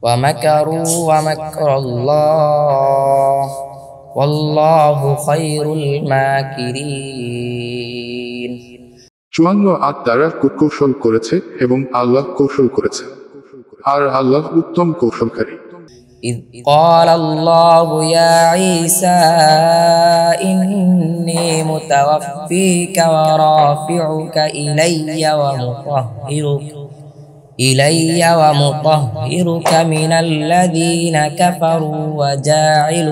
ومكروا ومكر الله والله خير الماكرين চুয়ান্ন আর তারা কুকৌশল করেছে এবং আল্লাহ কৌশল করেছে আর আল্লাহ উত্তম কৌশলকারী। إذ قال الله يا عيسى إني متوفيك ورافعك إلي ومطهرك من الذين كفروا وجاعل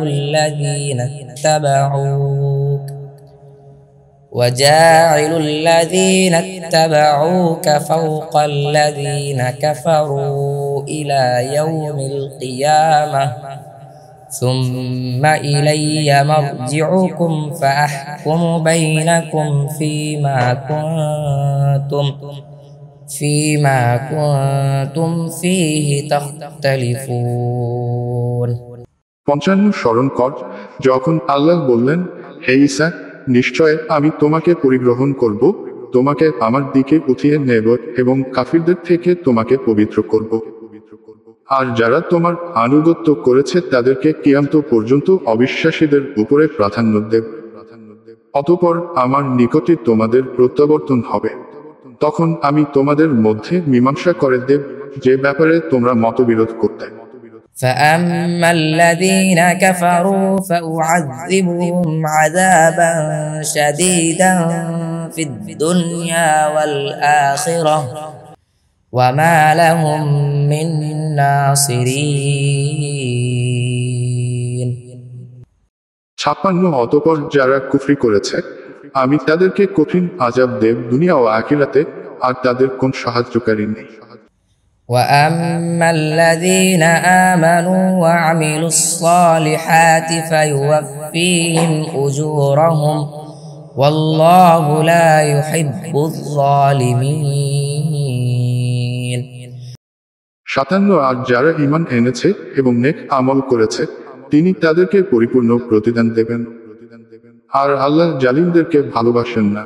الذين اتبعوك فوق الذين كفروا إلى يوم القيامة ثم إلي مرجعكم فأحكم بينكم فيما كنتم فيه تختلفون 55 স্মরণ কর যখন আল্লাহ বললেন, হে ঈসা, নিশ্চয় আমি তোমাকে পরিগ্রহণ করব, তোমাকে আমার দিকে উঠিয়ে নেব এবং কাফিরদের থেকে তোমাকে পবিত্র করব। আর যারা তোমার আনুগত্য করেছে তাদেরকে কিয়ামত পর্যন্ত অবিশ্বাসীদের উপরে প্রাধান্য দেব। অতঃপর আমার নিকটে তোমাদের প্রত্যাবর্তন হবে, তখন আমি তোমাদের মধ্যে মীমাংসা করে দেব যে ব্যাপারে তোমরা মতবিরোধ করতে। فأما الذين كفروا فأعذبهم عذابا شديدا في الدنيا والآخرة وما لهم من ناصرين 56 অতঃপর যারা কুফরি করেছে আমি তাদেরকে কঠিন আযাব দেব দুনিয়া ও আখিরাতে, আর তাদের কোন সাহায্যকারী নেই। وأما الذين آمنوا وعملوا الصالحات فيوفيهم أجورهم والله لا يحب الظالمين 57 আর যারা ঈমান এনেছে এবং নেক আমল করেছে তিনি তাদেরকে পরিপূর্ণ প্রতিদান দেবেন, আর আল্লাহ জালিমদেরকে ভালোবাসেন না।